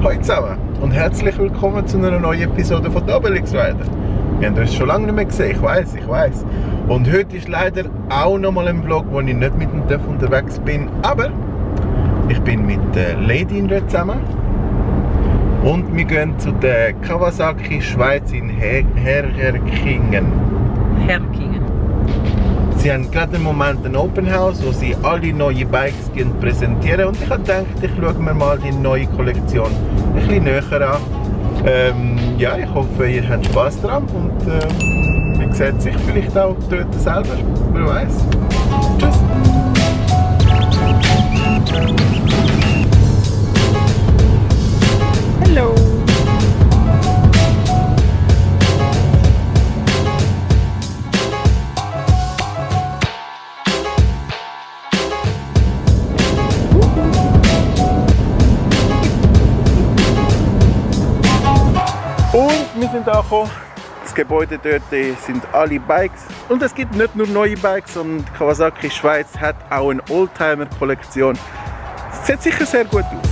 Hallo zusammen und herzlich willkommen zu einer neuen Episode von Obelix Rider. Wir haben uns schon lange nicht mehr gesehen, ich weiß. Und heute ist leider auch nochmal ein Vlog, wo ich nicht mit dem Töff unterwegs bin, aber ich bin mit der Lady zusammen und wir gehen zu der Kawasaki Schweiz in Herkingen. Sie haben gerade im Moment ein Open House, wo sie alle neue Bikes präsentieren und ich habe gedacht, ich schaue mir mal die neue Kollektion ein bisschen näher an. Ja, ich hoffe, ihr habt Spaß dran und man sieht sich vielleicht auch dort selber, wer weiß. Tschüss! Hallo! Und wir sind angekommen. Das Gebäude dort sind alle Bikes. Und es gibt nicht nur neue Bikes, sondern die Kawasaki Schweiz hat auch eine Oldtimer-Kollektion. Sieht sicher sehr gut aus.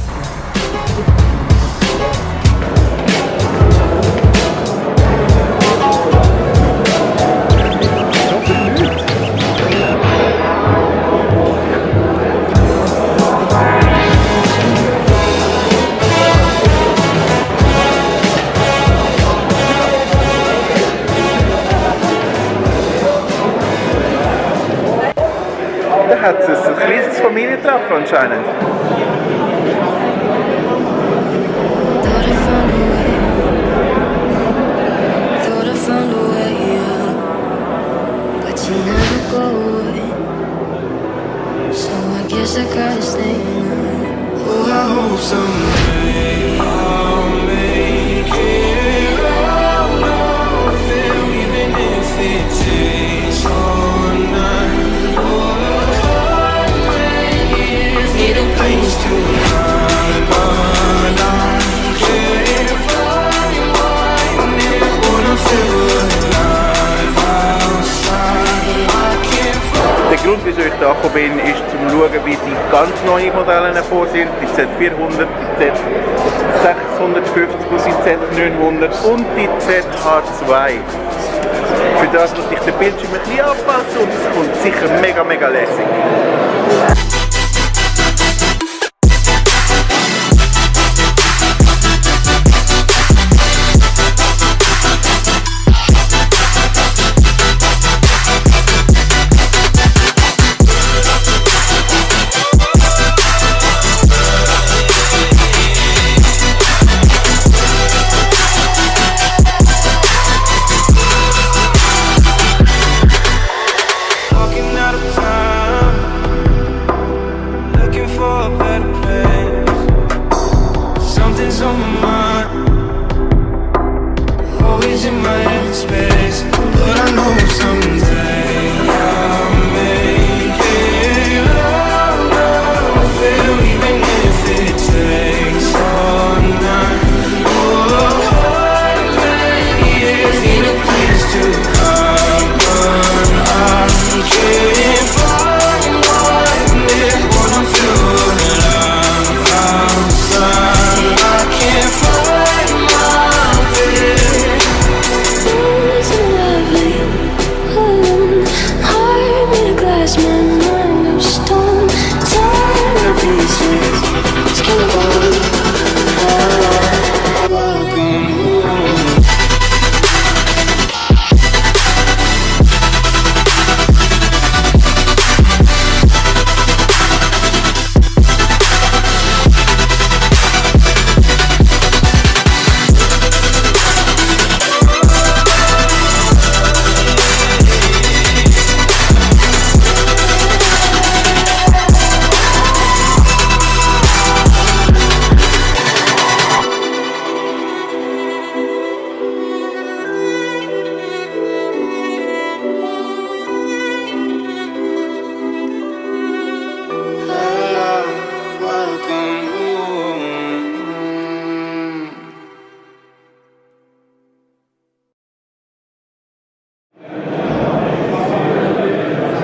Da hat es ein kleines Familientreffen anscheinend. Der Grund, wieso ich da gekommen bin, ist zum schauen, wie die ganz neuen Modelle hervor sind. Die Z400, die Z650, die Z900 und die ZH2. Für das muss ich den Bildschirm ein bisschen anpassen und es kommt sicher mega lässig.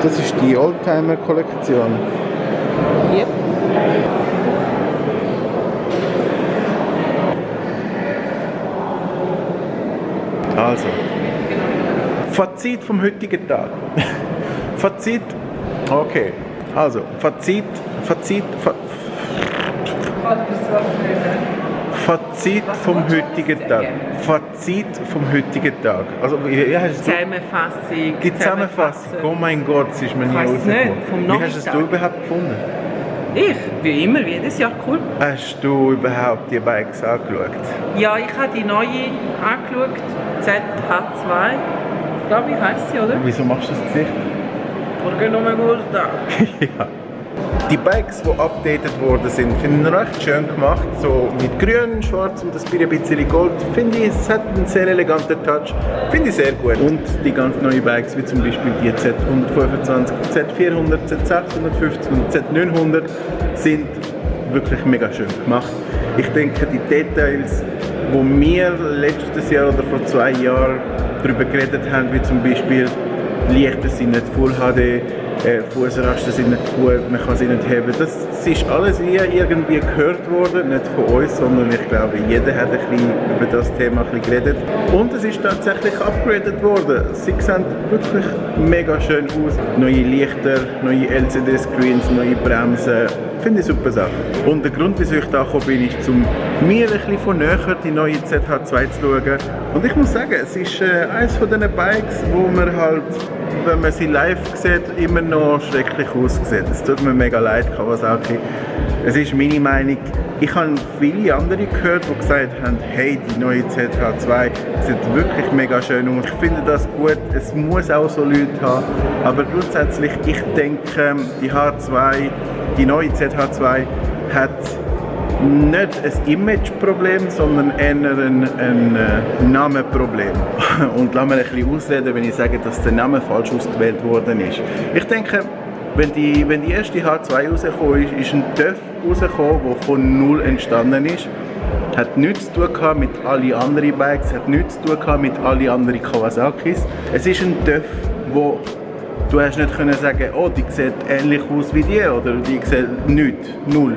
Das ist die Yep. Fazit vom heutigen Tag. Fazit. Okay. Also, Fazit vom heutigen Tag. Fazit vom heutigen Tag. Also, wie hast du Zusammenfassung. die Zusammenfassung. Oh mein Gott, es ist mir nie rausgekommen. Wie hast du es überhaupt gefunden? Ich? Wie immer, jedes Jahr cool. Hast du überhaupt die Bikes angeschaut? Ja, ich habe die neue angeschaut, ZH2. Ich glaube, ich heisst sie, oder? Wieso machst du das Gesicht? Porque no me gusta. Ja. Die Bikes, die updated worden sind, finde ich recht schön gemacht. So mit grün, schwarz und ein bisschen Gold. Finde ich, es hat einen sehr eleganten Touch. Finde ich sehr gut. Und die ganz neuen Bikes, wie zum Beispiel die Z125, Z400, Z650 und Z900, sind wirklich mega schön gemacht. Ich denke, die Details, die wir letztes Jahr oder vor 2 Jahren darüber geredet haben, wie zum Beispiel Lichter sind nicht Full HD, Fußrasten sind nicht gut, man kann sie nicht heben. Das ist alles wie irgendwie gehört worden, nicht von uns, sondern ich glaube, jeder hat ein bisschen über das Thema ein bisschen geredet. Und es ist tatsächlich upgraded worden. Sie sehen wirklich mega schön aus. Neue Lichter, neue LCD-Screens, neue Bremsen. Finde ich super Sache. Und der Grund, wieso ich da gekommen bin, ist, um mir ein bisschen von näher die neue ZH2 zu schauen. Und ich muss sagen, es ist eines von diesen Bikes, wo man halt, wenn man sie live sieht, immer noch schrecklich aussieht. Es tut mir mega leid, Kawasaki. Es ist meine Meinung. Ich habe viele andere gehört, die gesagt haben, hey, die neue ZH2 sieht wirklich mega schön aus. Ich finde das gut, es muss auch so Leute haben. Aber grundsätzlich, ich denke, die neue ZH2 hat nicht ein Imageproblem, sondern eher ein Namenproblem. Und lass mich ein bisschen ausreden, wenn ich sage, dass der Name falsch ausgewählt worden ist. Ich denke, wenn die erste H2 rausgekommen ist ein TÜV rausgekommen, der von null entstanden ist. Hat nichts zu tun mit allen anderen Bikes, hat nichts zu tun mit allen anderen Kawasakis. Es ist ein TÜV, wo du hast nicht können sagen, oh, die sieht ähnlich aus wie die oder die sieht nichts, null.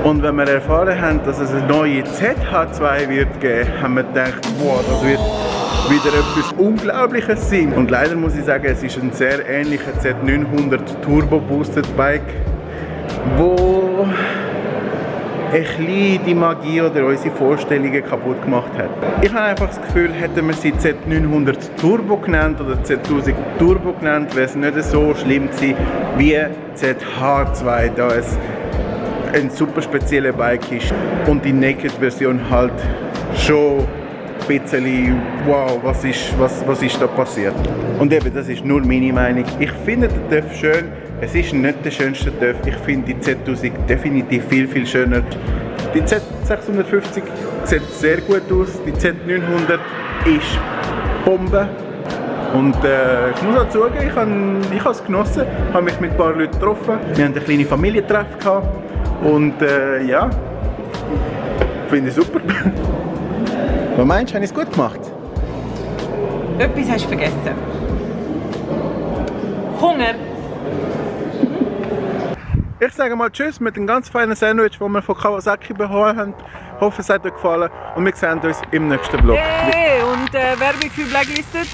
Und wenn wir erfahren haben, dass es eine neue ZH2 wird geben, haben wir gedacht, wow, das wird wieder etwas Unglaubliches sein. Und leider muss ich sagen, es ist ein sehr ähnlicher Z900 Turbo Boosted Bike, wo ein bisschen die Magie oder unsere Vorstellungen kaputt gemacht hat. Ich habe einfach das Gefühl, hätten wir sie Z900 Turbo genannt oder Z1000 Turbo genannt, wäre es nicht so schlimm gewesen wie ZH2, da es ein super spezieller Bike ist und die Naked-Version halt schon ein bisschen, wow, was ist da passiert? Und eben, das ist nur meine Meinung. Ich finde den TÜV schön, es ist nicht der schönste TÜV. Ich finde die Z1000 definitiv viel schöner. Die Z650 sieht sehr gut aus, die Z900 ist Bombe. Und ich muss auch zugeben, ich habe es genossen, habe mich mit ein paar Leuten getroffen. Wir hatten eine kleine Familientreff gehabt. Und ja, finde ich super. Was meinst du, habe ich es gut gemacht? Etwas hast du vergessen. Hunger. Ich sage mal Tschüss mit einem ganz feinen Sandwich, das wir von Kawasaki bekommen haben. Ich hoffe, es hat euch gefallen und wir sehen uns im nächsten Vlog. Hey, und Werbung für Blacklisted?